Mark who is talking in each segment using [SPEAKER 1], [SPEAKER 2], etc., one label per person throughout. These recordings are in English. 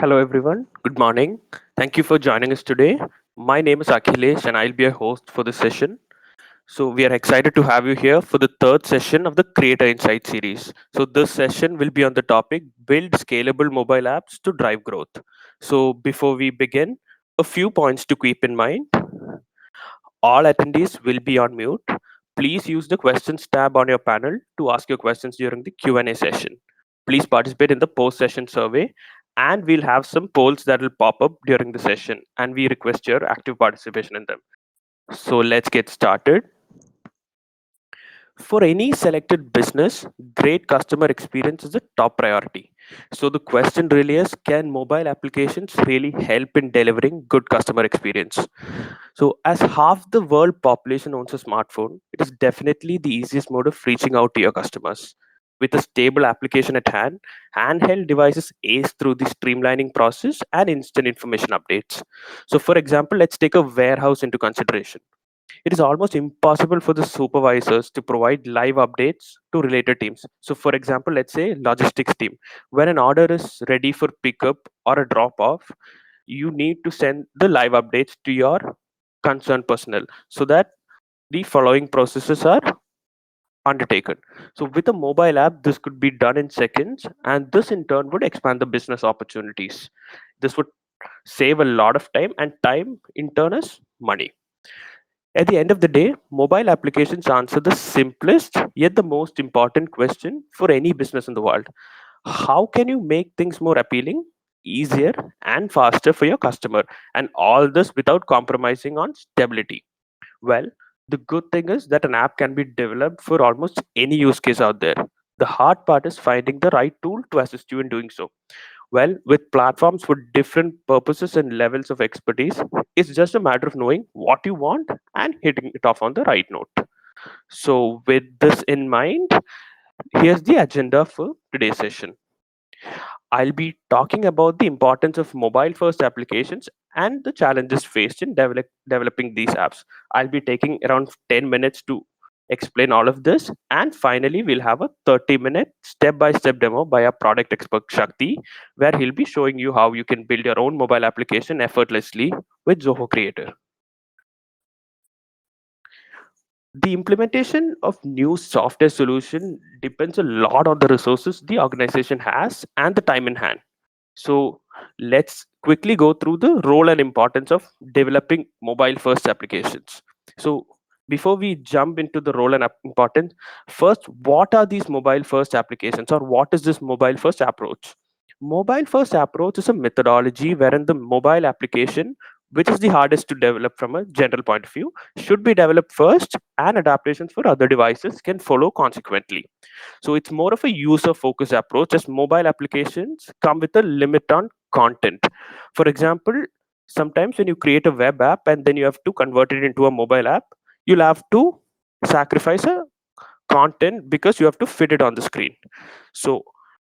[SPEAKER 1] Hello, everyone. Good morning. Thank you for joining us today. My name is Akhilesh, and I'll be your host for this session. So, we are excited to have you here for the third session of the Creator Insight series. So, this session will be on the topic Build Scalable Mobile Apps to Drive Growth. So, before we begin, a few points to keep in mind. All attendees will be on mute. Please use the questions tab on your panel to ask your questions during the Q&A session. Please participate in the post-session survey and we'll have some polls that will pop up during the session and we request your active participation in them. So let's get started. For any selected business, great customer experience is a top priority. So the question really is, can mobile applications really help in delivering good customer experience? So as half the world population owns a smartphone, it is definitely the easiest mode of reaching out to your customers. With a stable application at hand, handheld devices ace through the streamlining process and instant information updates. So for example, let's take a warehouse into consideration. It is almost impossible for the supervisors to provide live updates to related teams. So, for example, let's say logistics team, when an order is ready for pickup or a drop off, you need to send the live updates to your concerned personnel so that the following processes are undertaken. So, with a mobile app, this could be done in seconds, and this in turn would expand the business opportunities. This would save a lot of time, and time in turn is money. At the end of the day, mobile applications answer the simplest yet the most important question for any business in the world. How can you make things more appealing, easier, and faster for your customer? And all this without compromising on stability. Well, the good thing is that an app can be developed for almost any use case out there. The hard part is finding the right tool to assist you in doing so. Well, with platforms for different purposes and levels of expertise, it's just a matter of knowing what you want and hitting it off on the right note. So, with this in mind, here's the agenda for today's session. I'll be talking about the importance of mobile first applications and the challenges faced in developing these apps. I'll be taking around 10 minutes to explain all of this. And finally, we'll have a 30-minute step by step demo by our product expert Shakti, where he'll be showing you how you can build your own mobile application effortlessly with Zoho Creator. The implementation of new software solution depends a lot on the resources the organization has and the time in hand. So let's quickly go through the role and importance of developing mobile first applications. So before we jump into the role and importance, first, what are these mobile first applications or what is this mobile first approach? Mobile first approach is a methodology wherein the mobile application, which is the hardest to develop from a general point of view, should be developed first and adaptations for other devices can follow consequently. So it's more of a user focused approach as mobile applications come with a limit on content. For example, sometimes when you create a web app and then you have to convert it into a mobile app, you'll have to sacrifice a content because you have to fit it on the screen. So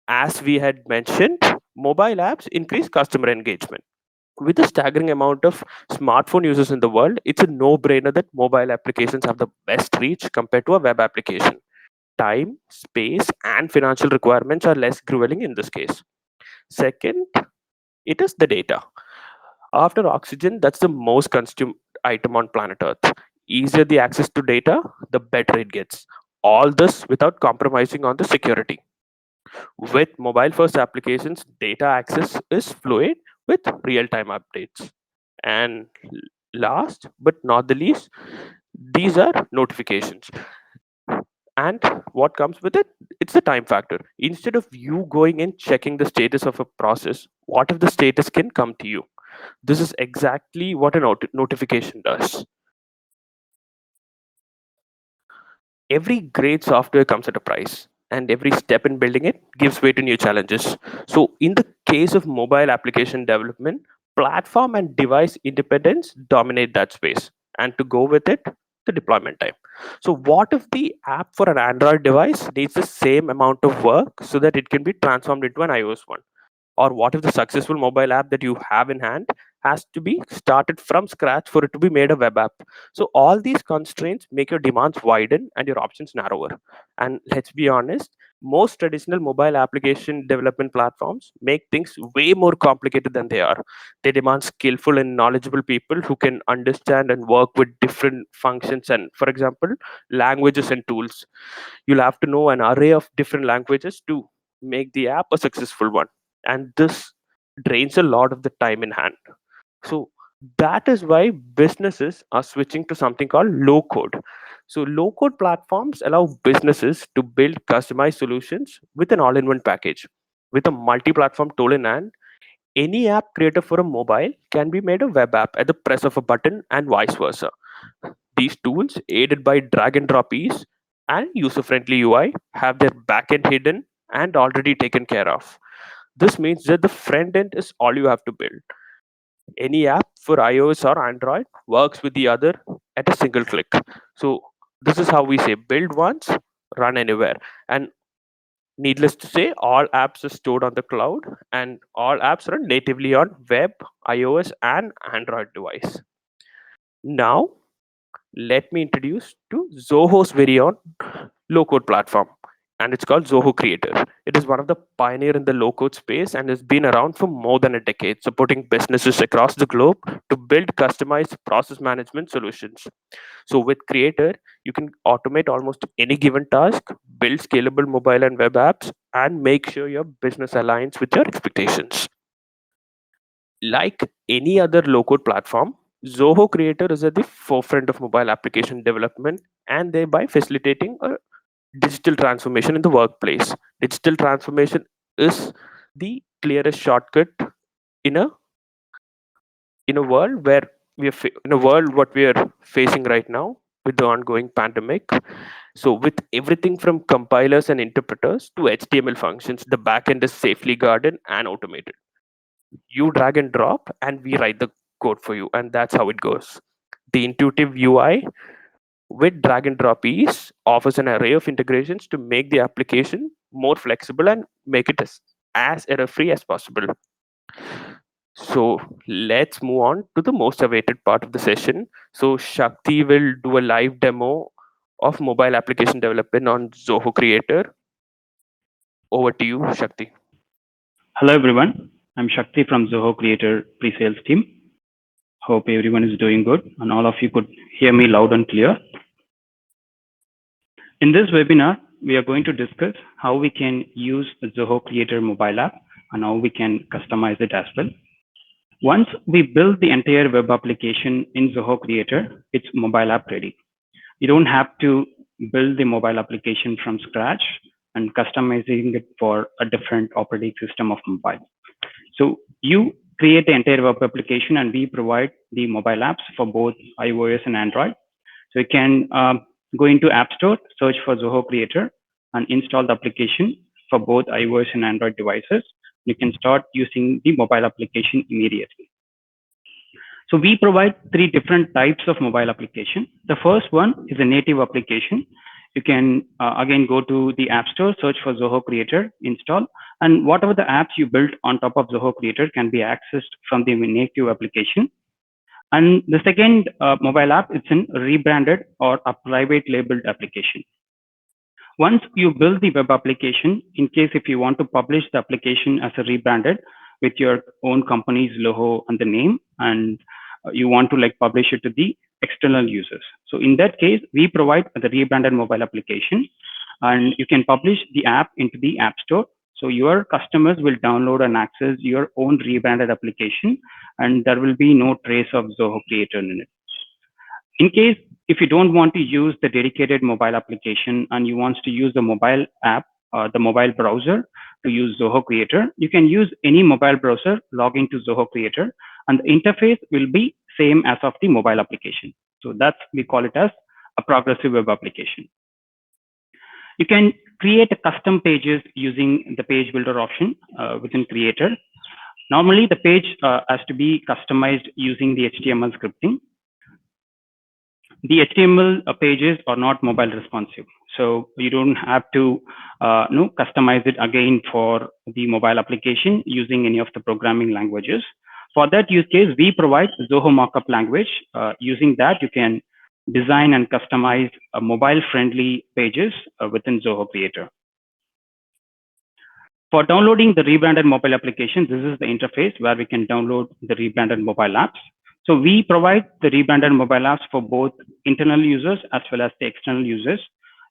[SPEAKER 1] as we had mentioned, mobile apps increase customer engagement. With the staggering amount of smartphone users in the world, it's a no brainer that mobile applications have the best reach compared to a web application. Time, space, and financial requirements are less grueling in this case. Second, it is the data. After oxygen, that's the most consumed item on planet Earth. Easier the access to data, the better it gets. All this without compromising on the security. With mobile first applications, data access is fluid with real time updates. And last but not the least, these are notifications. And what comes with it? It's the time factor. Instead of you going and checking the status of a process, what if the status can come to you? This is exactly what a notification does. Every great software comes at a price, and every step in building it gives way to new challenges. So, in the case of mobile application development, platform and device independence dominate that space. And to go with it, the deployment time. So, what if the app for an Android device needs the same amount of work so that it can be transformed into an iOS one? Or what if the successful mobile app that you have in hand has to be started from scratch for it to be made a web app? So all these constraints make your demands widen and your options narrower. And let's be honest, Most traditional mobile application development platforms make things way more complicated than they are. They demand skillful and knowledgeable people who can understand and work with different functions and, for example, languages and tools. You'll have to know an array of different languages to make the app a successful one. And this drains a lot of the time in hand. So that is why businesses are switching to something called low code. So low code platforms allow businesses to build customized solutions with an all in one package. With a multi platform tool in hand, any app created for a mobile can be made a web app at the press of a button and vice versa. These tools, aided by drag and drop ease and user friendly UI, have their backend hidden and already taken care of. This means that the front end is all you have to build. Any app for iOS or Android works with the other at a single click. So this is how we say build once, run anywhere. And needless to say, all apps are stored on the cloud and all apps run natively on web, iOS, and Android device. Now, let me introduce to Zoho's very own low code platform, and it's called Zoho Creator. It is one of the pioneer in the low code space and has been around for more than a decade, supporting businesses across the globe to build customized process management solutions. So with Creator, you can automate almost any given task, build scalable mobile and web apps, and make sure your business aligns with your expectations. Like any other low code platform, Zoho Creator is at the forefront of mobile application development and thereby facilitating a digital transformation in the workplace. Digital transformation is the clearest shortcut in a world where in a world what we are facing right now with the ongoing pandemic. So with everything from compilers and interpreters to HTML functions, the backend is safely guarded and automated. You drag and drop and we write the code for you, and that's how it goes. The intuitive UI with drag and drop ease offers an array of integrations to make the application more flexible and make it as error free as possible. So let's move on to the most awaited part of the session. So Shakti will do a live demo of mobile application development on Zoho Creator. Over to you, Shakti.
[SPEAKER 2] Hello everyone, I'm Shakti from Zoho Creator Pre-Sales team. Hope everyone is doing good and all of you could hear me loud and clear. In this webinar, we are going to discuss how we can use the Zoho Creator mobile app and how we can customize it as well. Once we build the entire web application in Zoho Creator, it's mobile app ready. You don't have to build the mobile application from scratch and customizing it for a different operating system of mobile. So you create the entire web application and we provide the mobile apps for both iOS and Android. So you can go into App Store, search for Zoho Creator and install the application for both iOS and Android devices. You can start using the mobile application immediately. So we provide three different types of mobile application. The first one is a native application. You can again go to the App Store, search for Zoho Creator, install, and whatever the apps you built on top of Zoho Creator can be accessed from the native application. And the second mobile app, it's a rebranded or a private labeled application. Once you build the web application, in case if you want to publish the application as a rebranded with your own company's logo and the name, and you want to like publish it to the external users. So in that case, we provide the rebranded mobile application and you can publish the app into the App Store. So your customers will download and access your own rebranded application and there will be no trace of Zoho Creator in it. In case if you don't want to use the dedicated mobile application and you want to use the mobile app, the mobile browser to use Zoho Creator, you can use any mobile browser, log into Zoho Creator, and the interface will be same as of the mobile application. So that's, we call it as a progressive web application. You can create a custom pages using the page builder option within Creator. Normally the page has to be customized using the HTML scripting. The HTML pages are not mobile responsive, so you don't have to customize it again for the mobile application using any of the programming languages. For that use case, we provide Zoho Markup language. Using that, you can design and customize mobile-friendly pages within Zoho Creator. For downloading the rebranded mobile application, this is the interface where we can download the rebranded mobile apps. So we provide the rebranded mobile apps for both internal users as well as the external users.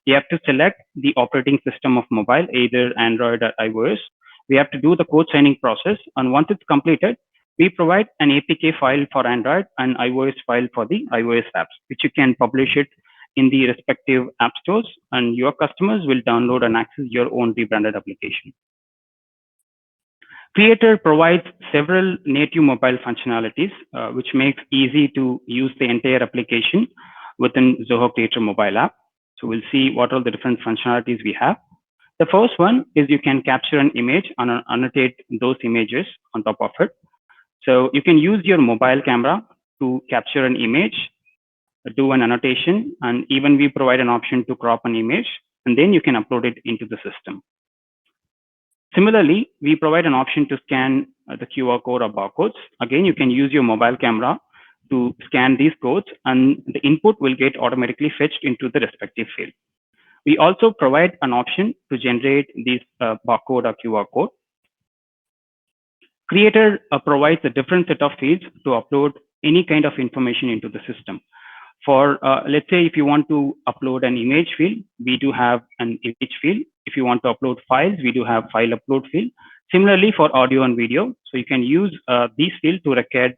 [SPEAKER 2] You have to select the operating system of mobile, either Android or iOS. We have to do the code signing process, and once it's completed, we provide an APK file for Android and iOS file for the iOS apps, which you can publish it in the respective app stores, and your customers will download and access your own rebranded application. Creator provides several native mobile functionalities, which makes easy to use the entire application within Zoho Creator mobile app. So we'll see what are the different functionalities we have. The first one is you can capture an image and annotate those images on top of it. So you can use your mobile camera to capture an image, do an annotation, and even we provide an option to crop an image, and then you can upload it into the system. Similarly, we provide an option to scan the QR code or barcodes. Again, you can use your mobile camera to scan these codes, and the input will get automatically fetched into the respective field. We also provide an option to generate this barcode or QR code. Creator provides a different set of fields to upload any kind of information into the system. For let's say if you want to upload an image field, we do have an image field. If you want to upload files, we do have file upload field. Similarly for audio and video, so you can use these fields to record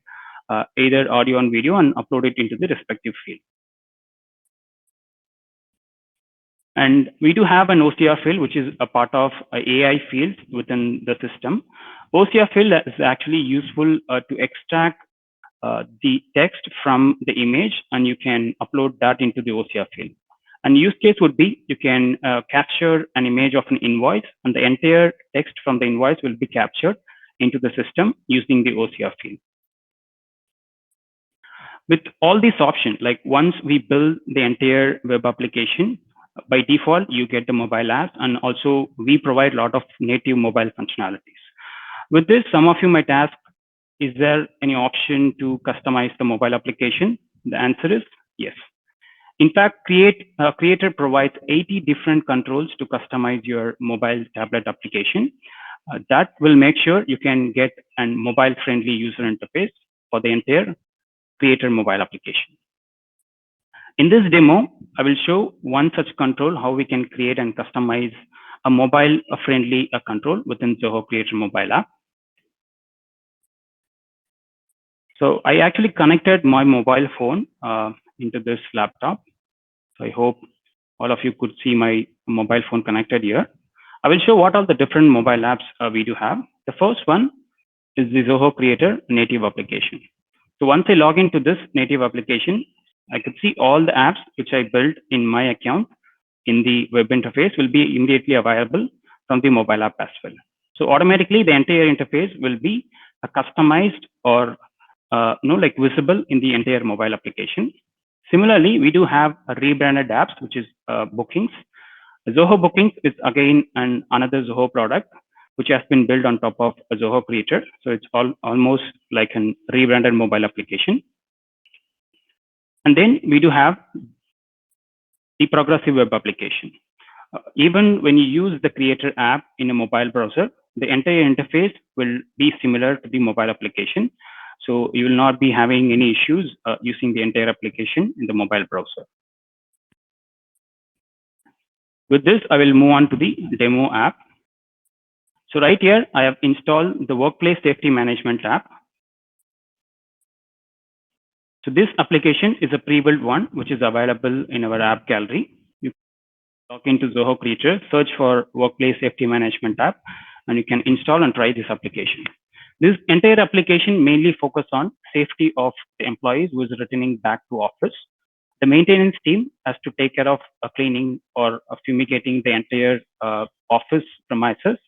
[SPEAKER 2] either audio and video and upload it into the respective field. And we do have an OCR field, which is a part of AI fields within the system. OCR field is actually useful to extract the text from the image, and you can upload that into the OCR field. And use case would be you can capture an image of an invoice, and the entire text from the invoice will be captured into the system using the OCR field. With all these options, like once we build the entire web application, by default, you get the mobile app, and also we provide a lot of native mobile functionalities. With this, some of you might ask, is there any option to customize the mobile application? The answer is yes. In fact, Creator provides 80 different controls to customize your mobile tablet application. That will make sure you can get a mobile-friendly user interface for the entire Creator mobile application. In this demo, I will show one such control, how we can create and customize a mobile-friendly control within Zoho Creator mobile app. So I actually connected my mobile phone into this laptop. So I hope all of you could see my mobile phone connected here. I will show what are the different mobile apps we do have. The first one is the Zoho Creator native application. So once I log into this native application, I could see all the apps which I built in my account in the web interface will be immediately available from the mobile app as well. So automatically the entire interface will be customized or like visible in the entire mobile application. Similarly, we do have a rebranded apps, which is Bookings. Zoho Bookings is again another Zoho product, which has been built on top of a Zoho Creator. So it's almost like a rebranded mobile application. And then we do have the progressive web application. Even when you use the Creator app in a mobile browser, the entire interface will be similar to the mobile application. So you will not be having any issues using the entire application in the mobile browser. With this, I will move on to the demo app. So right here, I have installed the Workplace Safety Management app. So this application is a pre-built one, which is available in our app gallery. You can log into Zoho Creator, search for Workplace Safety Management app, and you can install and try this application. This entire application mainly focuses on safety of the employees who is returning back to office. The maintenance team has to take care of cleaning or fumigating the entire office premises.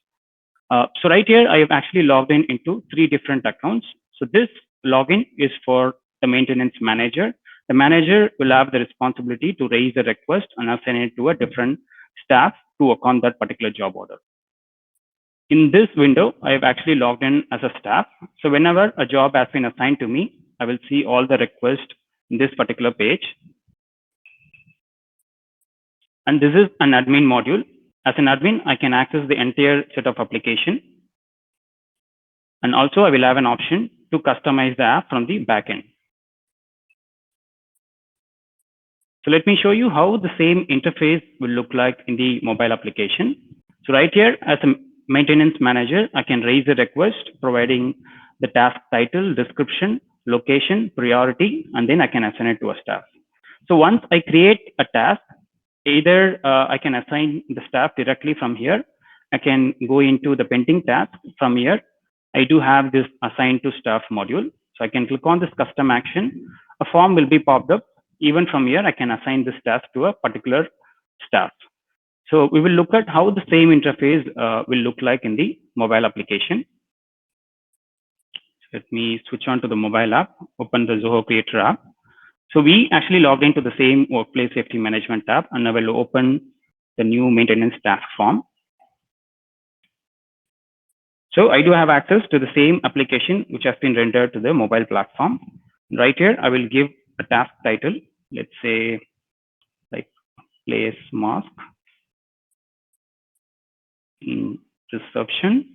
[SPEAKER 2] So right here, I have actually logged in into 3 different accounts. So this login is for the maintenance manager. The manager will have the responsibility to raise a request and assign it to a different staff to work on that particular job order. In this window, I have actually logged in as a staff. So whenever a job has been assigned to me, I will see all the requests in this particular page. And this is an admin module. As an admin, I can access the entire set of application. And also I will have an option to customize the app from the backend. So let me show you how the same interface will look like in the mobile application. So right here, as a maintenance manager, I can raise a request providing the task title, description, location, priority, and then I can assign it to a staff. So once I create a task, either I can assign the staff directly from here. I can go into the pending task from here. I do have this assign to staff module. So I can click on this custom action. A form will be popped up. Even from here, I can assign this task to a particular staff. So we will look at how the same interface will look like in the mobile application. Let me switch on to the mobile app, open the Zoho Creator app. So we actually logged into the same workplace safety management tab, and I will open the new maintenance task form. So I do have access to the same application which has been rendered to the mobile platform. Right here, I will give a task title. Let's say like place mask in reception.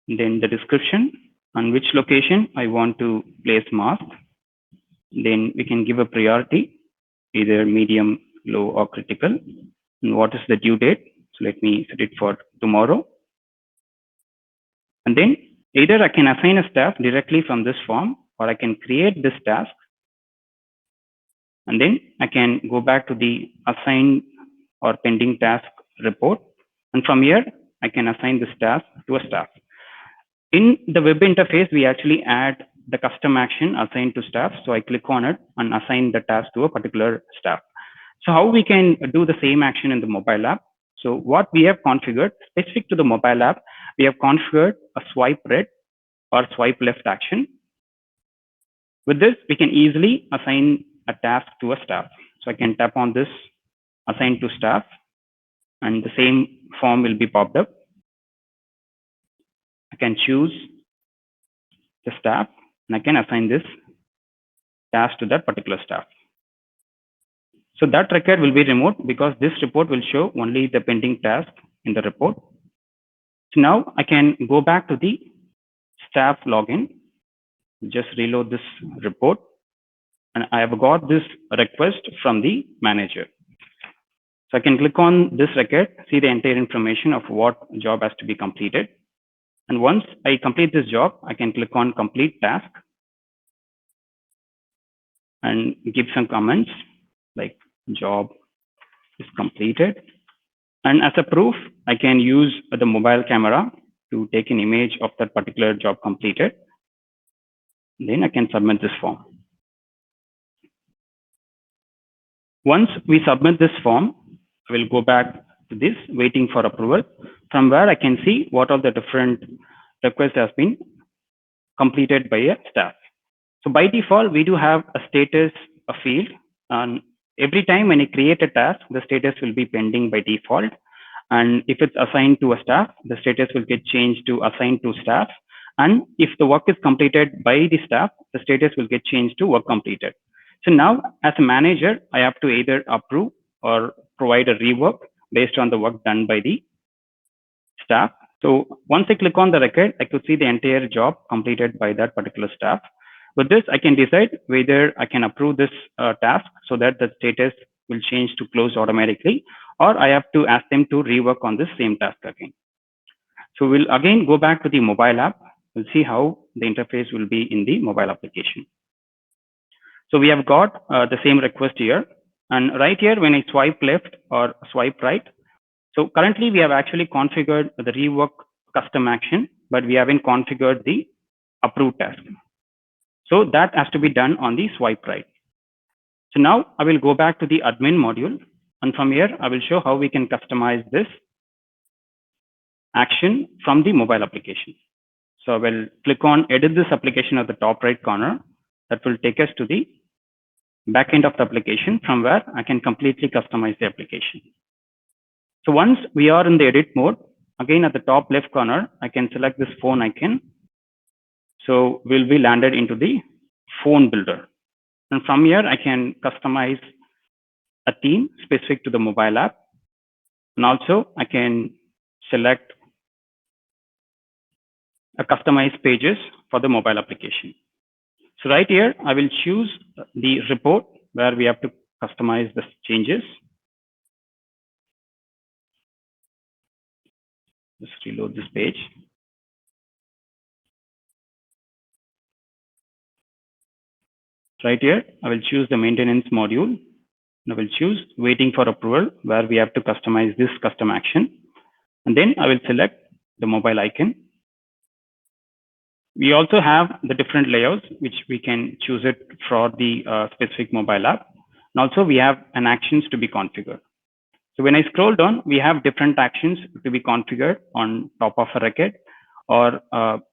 [SPEAKER 2] Then the description on which location I want to place mask. Then we can give a priority, either medium, low, or critical. And what is the due date? So let me set it for tomorrow. And then either I can assign a staff directly from this form, or I can create this task. And then I can go back to the assign or pending task report. And from here, I can assign this task to a staff. In the web interface, we actually add the custom action assigned to staff. So I click on it and assign the task to a particular staff. So how we can do the same action in the mobile app? So what we have configured specific to the mobile app, we have configured a swipe right or swipe left action. With this, we can easily assign a task to a staff. So I can tap on this assign to staff, and the same form will be popped up. I can choose the staff and I can assign this task to that particular staff. So that record will be removed because this report will show only the pending task in the report. So now I can go back to the staff login, just reload this report, and I have got this request from the manager. So I can click on this record, see the entire information of what job has to be completed. And once I complete this job, I can click on complete task and give some comments like job is completed. And as a proof, I can use the mobile camera to take an image of that particular job completed. Then I can submit this form. Once we submit this form, I will go back to this waiting for approval, from where I can see what all the different requests has been completed by a staff. So by default, we do have a status field, and every time when you create a task, the status will be pending by default. And if it's assigned to a staff, the status will get changed to assigned to staff. And if the work is completed by the staff, the status will get changed to work completed. So now as a manager, I have to either approve or provide a rework based on the work done by the staff. So once I click on the record, I could see the entire job completed by that particular staff. With this, I can decide whether I can approve this task so that the status will change to close automatically, or I have to ask them to rework on this same task again. So we'll again go back to the mobile app. We'll see how the interface will be in the mobile application. So we have got the same request here. And right here, when I swipe left or swipe right, so currently we have actually configured the rework custom action, but we haven't configured the approve task. So that has to be done on the swipe right. So now I will go back to the admin module, and from here I will show how we can customize this action from the mobile application. So I will click on edit this application at the top right corner. That will take us to the backend of the application, from where I can completely customize the application. So once we are in the edit mode, again at the top left corner, I can select this phone icon. So we'll be landed into the phone builder. And from here, I can customize a theme specific to the mobile app. And also I can select a customized pages for the mobile application. So right here, I will choose the report where we have to customize the changes. Just reload this page. Right here, I will choose the maintenance module. I will choose waiting for approval where we have to customize this custom action. And then I will select the mobile icon. We also have the different layouts, which we can choose it for the specific mobile app. And also we have an actions to be configured. So when I scroll down, we have different actions to be configured on top of a record, or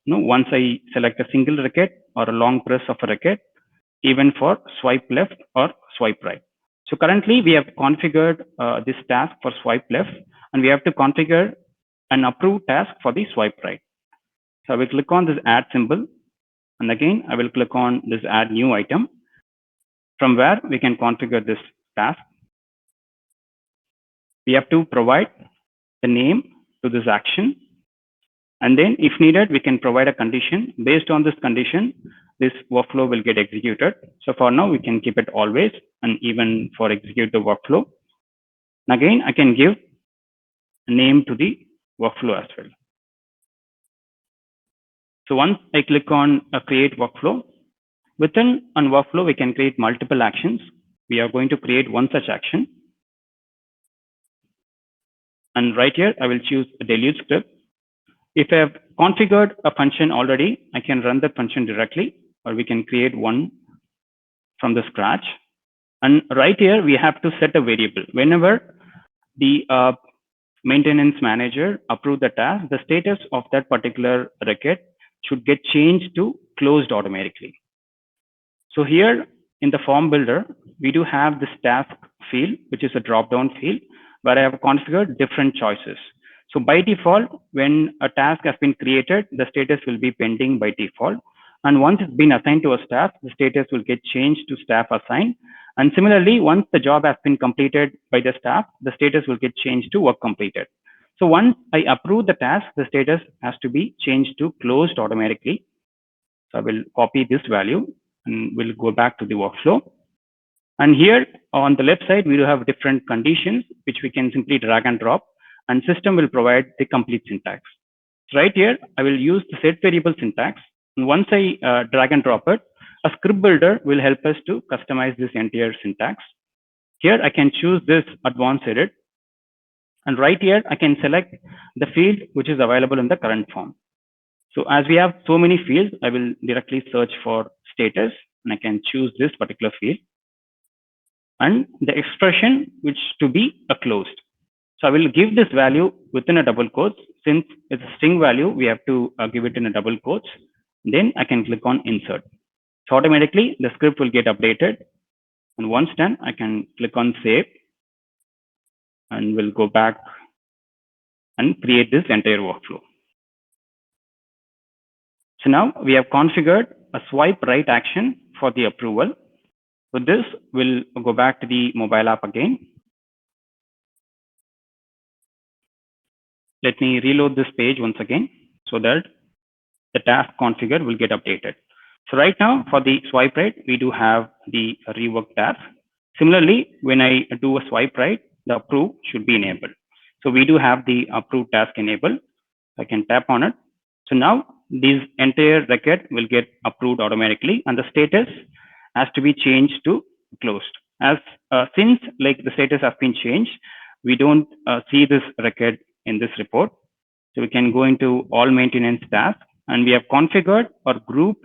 [SPEAKER 2] once I select a single record or a long press of a record, even for swipe left or swipe right. So currently we have configured this task for swipe left, and we have to configure an approved task for the swipe right. So I will click on this add symbol, and again I will click on this add new item, from where we can configure this task. We have to provide the name to this action, and then if needed we can provide a condition. Based on this condition, this workflow will get executed. So for now we can keep it always, and even for execute the workflow. And again I can give a name to the workflow as well. So once I click on create workflow, within one workflow we can create multiple actions. We are going to create one such action, and right here I will choose a deluge script. If I have configured a function already, I can run the function directly, or we can create one from the scratch. And right here we have to set a variable. Whenever the maintenance manager approve the task, the status of that particular record should get changed to closed automatically. So here in the form builder, we do have this task field, which is a drop-down field where I have configured different choices. So by default, when a task has been created, the status will be pending by default. And once it's been assigned to a staff, the status will get changed to staff assigned. And similarly, once the job has been completed by the staff, the status will get changed to work completed. So once I approve the task, the status has to be changed to closed automatically. So I will copy this value and we'll go back to the workflow. And here on the left side, we do have different conditions, which we can simply drag and drop, and system will provide the complete syntax. So right here, I will use the set variable syntax. And once I drag and drop it, a script builder will help us to customize this entire syntax. Here I can choose this advanced edit. And right here, I can select the field which is available in the current form. So as we have so many fields, I will directly search for status, and I can choose this particular field. And the expression which to be a closed. So I will give this value within a double quotes. Since it's a string value, we have to give it in a double quotes. Then I can click on insert. So automatically the script will get updated. And once done, I can click on save, and we'll go back and create this entire workflow. So now we have configured a swipe right action for the approval. With this, we'll go back to the mobile app again. Let me reload this page once again so that the task configure will get updated. So right now for the swipe right, we do have the rework task. Similarly, when I do a swipe right, the approve should be enabled. So we do have the approve task enabled. I can tap on it. So now this entire record will get approved automatically, and the status has to be changed to closed. As since like the status has been changed, we don't see this record in this report. So we can go into all maintenance tasks, and we have configured or grouped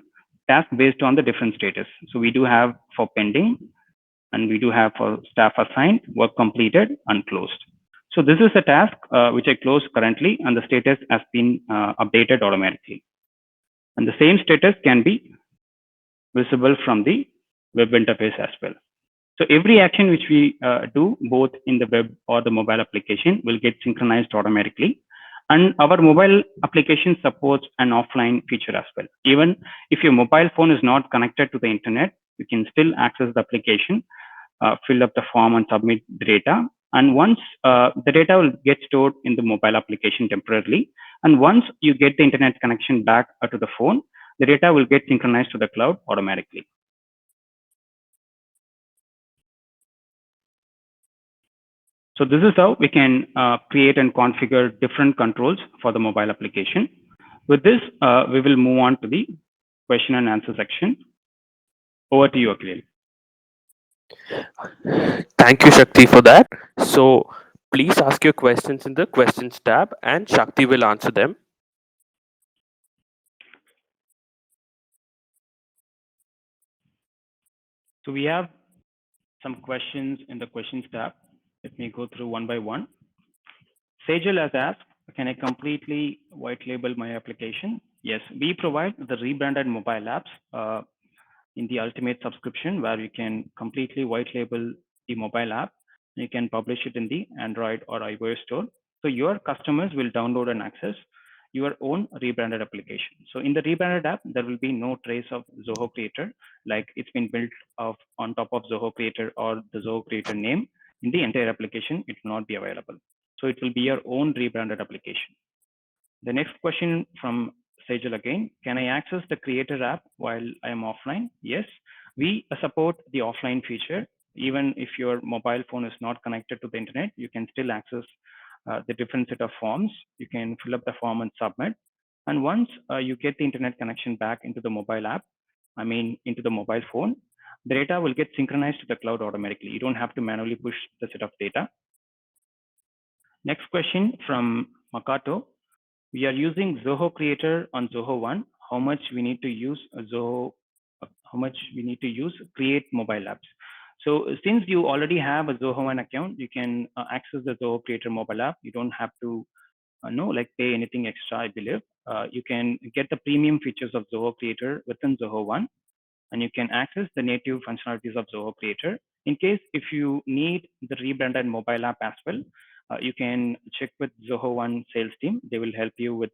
[SPEAKER 2] tasks based on the different status. So we do have for pending, and we do have for staff assigned, work completed, and closed. So this is a task which I closed currently, and the status has been updated automatically. And the same status can be visible from the web interface as well. So every action which we do both in the web or the mobile application will get synchronized automatically. And our mobile application supports an offline feature as well. Even if your mobile phone is not connected to the internet, you can still access the application fill up the form and submit the data. And once the data will get stored in the mobile application temporarily. And once you get the internet connection back to the phone, the data will get synchronized to the cloud automatically. So this is how we can create and configure different controls for the mobile application. With this, we will move on to the question and answer section. Over to you, Akhil.
[SPEAKER 1] Thank you, Shakti, for that. So please ask your questions in the questions tab and Shakti will answer them.
[SPEAKER 2] So we have some questions in the questions tab. Let me go through one by one. Sejal has asked, can I completely white label my application? Yes, we provide the rebranded mobile apps in the Ultimate subscription, where you can completely white label the mobile app. You can publish it in the Android or iOS store. So your customers will download and access your own rebranded application. So in the rebranded app, there will be no trace of Zoho Creator, like it's been built on top of Zoho Creator or the Zoho Creator name. In the entire application, it will not be available. So it will be your own rebranded application. The next question from Sejal again, can I access the Creator app while I am offline? Yes, we support the offline feature. Even if your mobile phone is not connected to the internet, you can still access the different set of forms. You can fill up the form and submit. And once you get the internet connection back into the mobile app, I mean, into the mobile phone, the data will get synchronized to the cloud automatically. You don't have to manually push the set of data. Next question from Makato. We are using Zoho Creator on Zoho One. How much we need to use how much we need to use Create mobile apps? So since you already have a Zoho One account, you can access the Zoho Creator mobile app. You don't have to pay anything extra, I believe. You can get the premium features of Zoho Creator within Zoho One, and you can access the native functionalities of Zoho Creator. In case if you need the rebranded mobile app as well, you can check with Zoho One sales team. They will help you with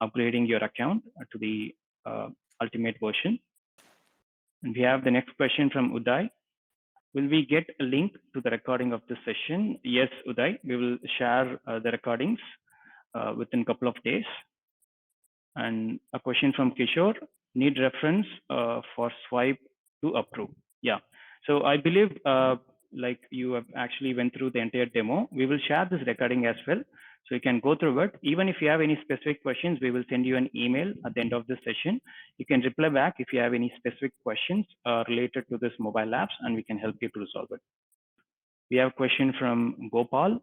[SPEAKER 2] upgrading your account to the ultimate version. And we have the next question from Uday. Will we get a link to the recording of this session? Yes, Uday, we will share the recordings within a couple of days. And a question from Kishore, need reference for swipe to approve. Yeah, so I believe like you have actually went through the entire demo. We will share this recording as well, so you can go through it. Even if you have any specific questions, we will send you an email at the end of this session. You can reply back if you have any specific questions related to this mobile apps, and we can help you to resolve it. We have a question from Gopal.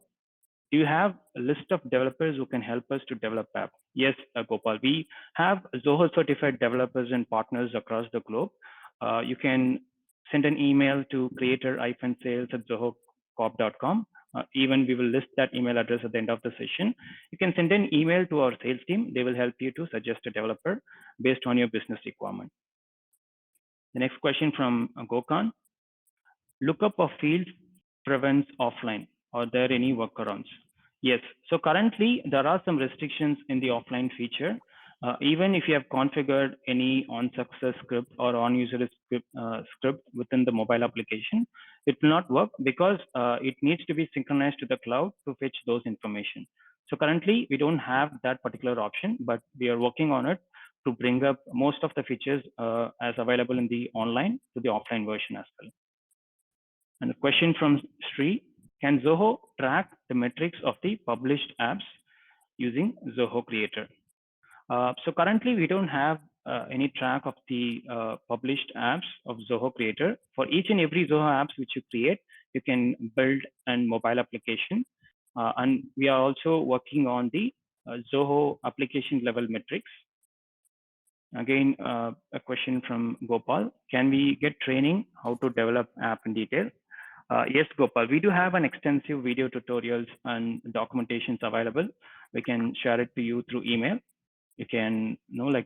[SPEAKER 2] Do you have a list of developers who can help us to develop app? Yes, Gopal, we have Zoho certified developers and partners across the globe. You can send an email to creator-sales@zohocorp.com. Even we will list that email address at the end of the session. You can send an email to our sales team. They will help you to suggest a developer based on your business requirement. The next question from Gokhan. Lookup of fields prevents offline. Are there any workarounds? Yes. So currently there are some restrictions in the offline feature. Even if you have configured any on-success script or on-user script within the mobile application, it will not work because it needs to be synchronized to the cloud to fetch those information. So currently we don't have that particular option, but we are working on it to bring up most of the features as available in the online to the offline version as well. And a question from Sri, can Zoho track the metrics of the published apps using Zoho Creator? So currently we don't have any track of the published apps of Zoho Creator. For each and every Zoho apps which you create, you can build a mobile application. And we are also working on the Zoho application level metrics. Again, a question from Gopal. Can we get training how to develop app in detail? Yes, Gopal, we do have an extensive video tutorials and documentations available. We can share it to you through email. You can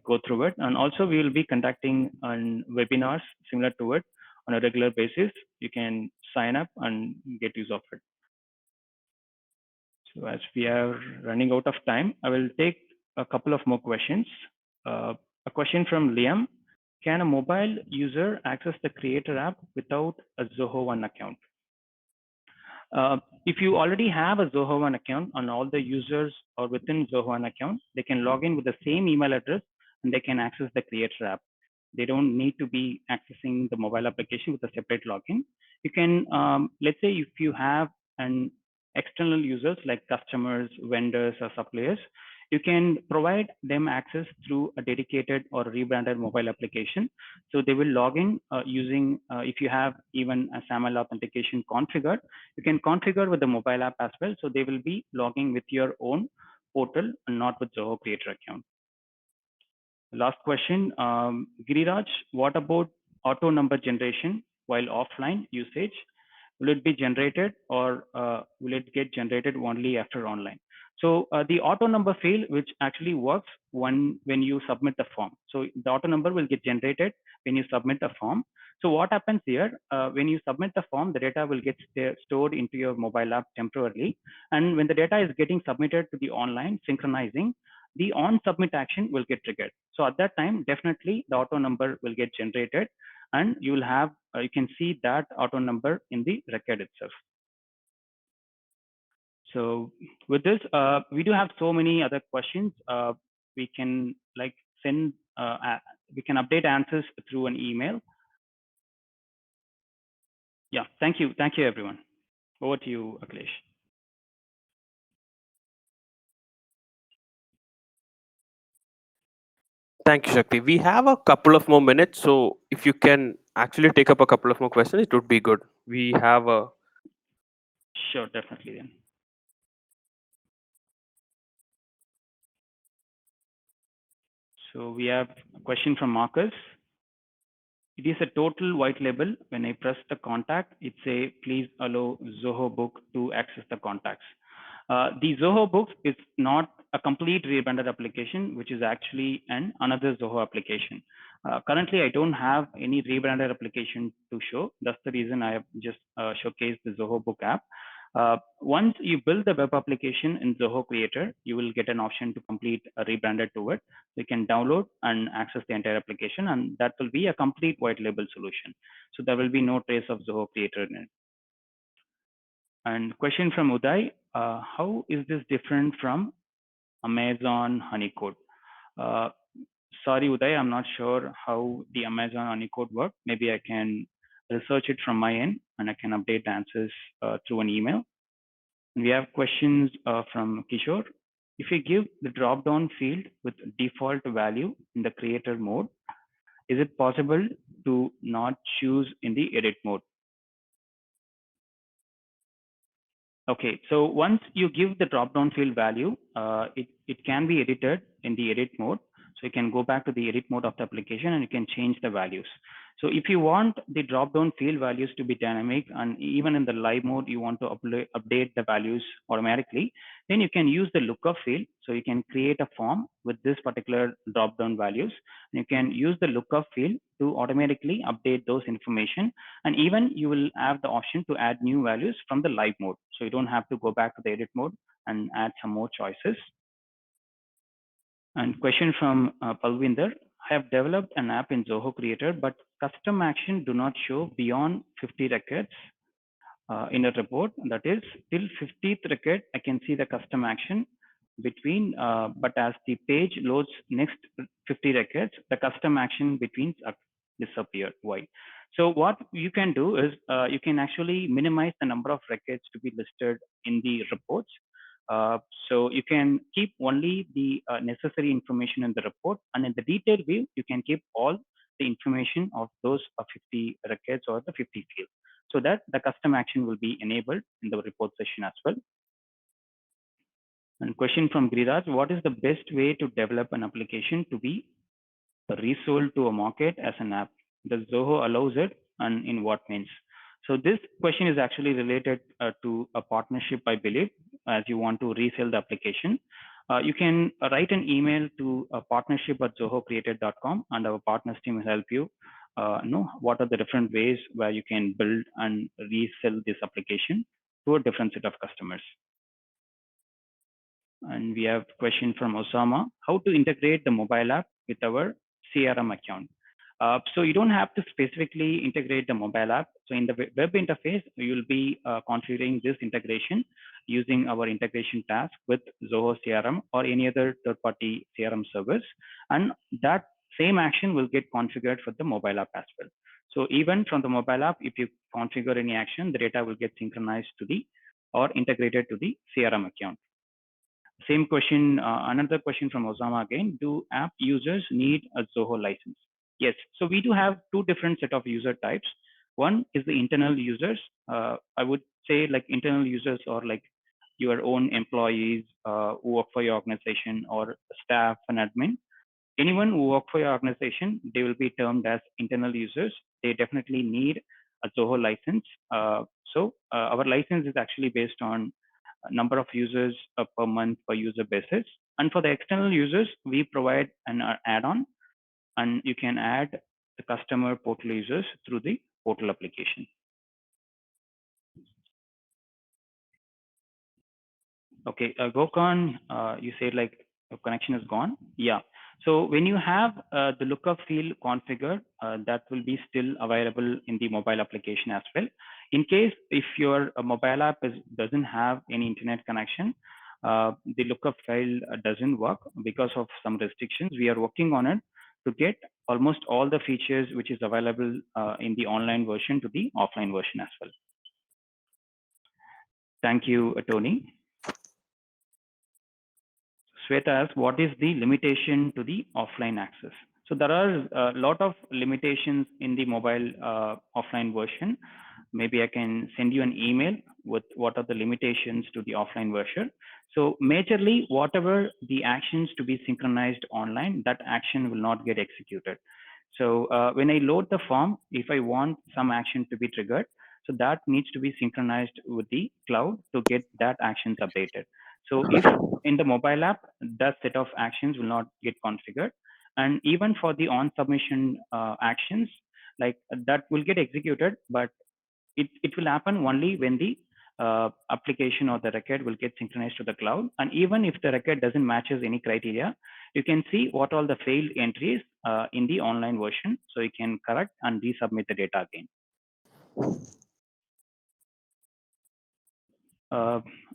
[SPEAKER 2] go through it. And also we will be conducting webinars similar to it on a regular basis. You can sign up and get use of it. So as we are running out of time, I will take a couple of more questions. A question from Liam. Can a mobile user access the Creator app without a Zoho One account? If you already have a Zoho One account, and all the users or within Zoho One account, they can log in with the same email address and they can access the Creator app. They don't need to be accessing the mobile application with a separate login. You can, let's say if you have an external users like customers, vendors, or suppliers, you can provide them access through a dedicated or rebranded mobile application. So they will log in using, if you have even a SAML authentication configured, you can configure with the mobile app as well. So they will be logging with your own portal and not with Zoho Creator account. Last question, Giriraj, what about auto number generation while offline usage? Will it be generated or will it get generated only after online? So the auto number field, which actually works when you submit the form. So the auto number will get generated when you submit the form. So what happens here, when you submit the form, the data will get stored into your mobile app temporarily. And when the data is getting submitted to the online synchronizing, the on submit action will get triggered. So at that time, definitely the auto number will get generated and you will have, you can see that auto number in the record itself. So with this, we do have so many other questions. We can like send, we can update answers through an email. Yeah, thank you. Thank you, everyone. Over to you, Akhilesh.
[SPEAKER 1] Thank you, Shakti. We have a couple of more minutes, so if you can actually take up a couple of more questions, it would be good. We have a
[SPEAKER 2] Sure, definitely then. So we have a question from Marcus. It is a total white label. When I press the contact, it say, please allow Zoho Book to access the contacts. The Zoho Books is not a complete rebranded application, which is actually another Zoho application. Currently, I don't have any rebranded application to show. That's the reason I have just showcased the Zoho Book app. Once you build the web application in Zoho Creator, you will get an option to complete a rebranded to it. You can download and access the entire application, and that will be a complete white label solution. So there will be no trace of Zoho Creator in it. And question from Uday, how is this different from Amazon Honeycode? Sorry, Uday, I'm not sure how the Amazon Honeycode work. Maybe I can research it from my end and I can update the answers through an email. And we have questions from Kishore. If you give the drop-down field with default value in the creator mode, is it possible to not choose in the edit mode? Okay, so once you give the drop-down field value, it can be edited in the edit mode. So you can go back to the edit mode of the application and you can change the values. So if you want the drop-down field values to be dynamic, and even in the live mode, you want to update the values automatically, then you can use the lookup field. So you can create a form with this particular drop-down values. You can use the lookup field to automatically update those information. And even you will have the option to add new values from the live mode. So you don't have to go back to the edit mode and add some more choices. And question from Palvinder. I have developed an app in Zoho Creator, but custom action do not show beyond 50 records in a report. That is, till 50th record, I can see the custom action between, but as the page loads next 50 records, the custom action between disappear. Why? So what you can do is you can actually minimize the number of records to be listed in the reports. So you can keep only the necessary information in the report, and in the detail view, you can keep all the information of those 50 records or the 50 fields, so that the custom action will be enabled in the report session as well. And question from Giriraj, what is the best way to develop an application to be resold to a market as an app? Does Zoho allows it, and in what means? So this question is actually related to a partnership, I believe, as you want to resell the application. You can write an email to partnership@zohocreated.com, and our partners team will help you know what are the different ways where you can build and resell this application to a different set of customers. And we have question from Osama, how to integrate the mobile app with our CRM account. So you don't have to specifically integrate the mobile app. So in the web interface, you will be configuring this integration using our integration task with Zoho CRM or any other third-party CRM service. And that same action will get configured for the mobile app as well. So even from the mobile app, if you configure any action, the data will get synchronized to the or integrated to the CRM account. Same question, another question from Osama again. Do app users need a Zoho license? Yes. So we do have two different set of user types. One is the internal users. I would say like internal users or like your own employees who work for your organization or staff and admin. Anyone who work for your organization, they will be termed as internal users. They definitely need a Zoho license. Our license is actually based on number of users per month per user basis. And for the external users, we provide an add-on, and you can add the customer portal users through the portal application. Okay, Gokhan, you said like connection is gone. Yeah. So when you have the lookup field configured, that will be still available in the mobile application as well. In case if your mobile app doesn't have any internet connection, the lookup file doesn't work because of some restrictions. We are working on it to get almost all the features which is available in the online version to the offline version as well. Thank you, Tony. Sweta asks, what is the limitation to the offline access? So there are a lot of limitations in the mobile offline version. Maybe I can send you an email with what are the limitations to the offline version. So majorly, whatever the actions to be synchronized online, that action will not get executed. So when I load the form, if I want some action to be triggered, so that needs to be synchronized with the cloud to get that actions updated. So if in the mobile app, that set of actions will not get configured. And even for the on submission actions, like that will get executed, but it will happen only when the application or the record will get synchronized to the cloud. And even if the record doesn't matches any criteria, you can see what all the failed entries in the online version. So you can correct and resubmit the data again.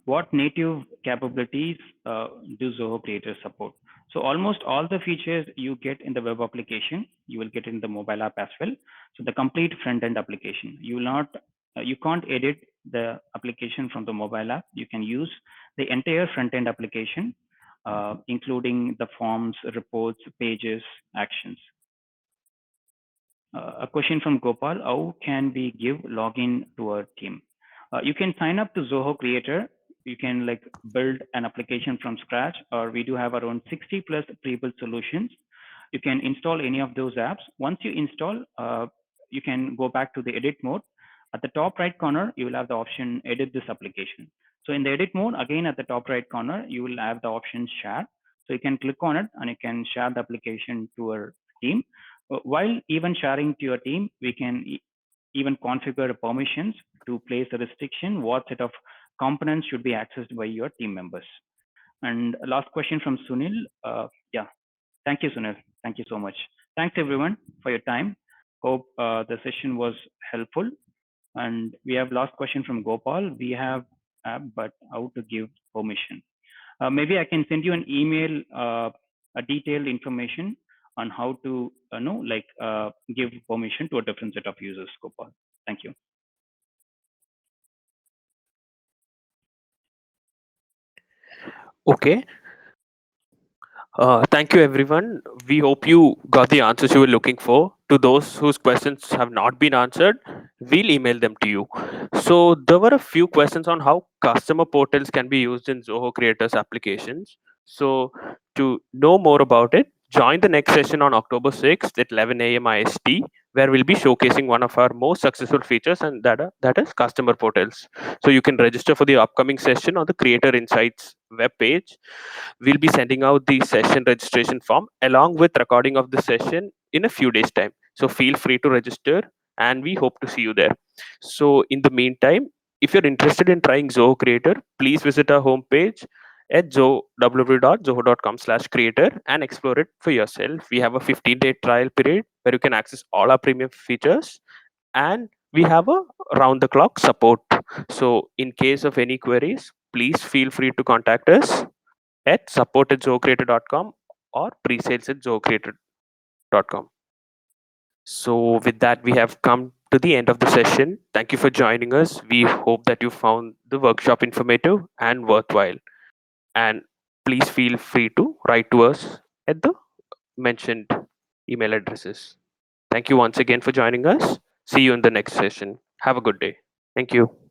[SPEAKER 2] What native capabilities do Zoho Creator support? So almost all the features you get in the web application, you will get in the mobile app as well. So the complete front-end application, you will not, you can't edit the application from the mobile app. You can use the entire front-end application, including the forms, reports, pages, actions. A question from Gopal, how can we give login to our team? You can sign up to Zoho Creator. You can like build an application from scratch, or we do have around 60 plus pre-built solutions. You can install any of those apps. Once you install, you can go back to the edit mode. At the top right corner, you will have the option edit this application. So in the edit mode, again at the top right corner, you will have the option share. So you can click on it and you can share the application to our team. While even sharing to your team, we can even configure permissions to place a restriction, what set of components should be accessed by your team members. And last question from Sunil. Yeah, thank you, Sunil. Thank you so much. Thanks everyone for your time. Hope the session was helpful. And we have last question from Gopal. We have app, but how to give permission? Maybe I can send you an email, a detailed information on how to give permission to a different set of users, Gopal. Thank you.
[SPEAKER 1] Okay. Thank you, everyone. We hope you got the answers you were looking for. To those whose questions have not been answered, we'll email them to you. So, there were a few questions on how customer portals can be used in Zoho Creators applications. So, to know more about it, join the next session on October 6th at 11 a.m. IST, where we'll be showcasing one of our most successful features, and that is customer portals. So, you can register for the upcoming session on the Creator Insights webpage. We'll be sending out the session registration form along with recording of the session in a few days time, so feel free to register and we hope to see you there. So in the meantime, if you're interested in trying Zoho Creator, please visit our homepage at www.zoho.com/creator and explore it for yourself. We have a 15-day trial period where you can access all our premium features, and we have a round the clock support. So in case of any queries, please feel free to contact us at support@zohocreator.com or presales@zohocreator.com. So with that, we have come to the end of the session. Thank you for joining us. We hope that you found the workshop informative and worthwhile. And please feel free to write to us at the mentioned email addresses. Thank you once again for joining us. See you in the next session. Have a good day. Thank you.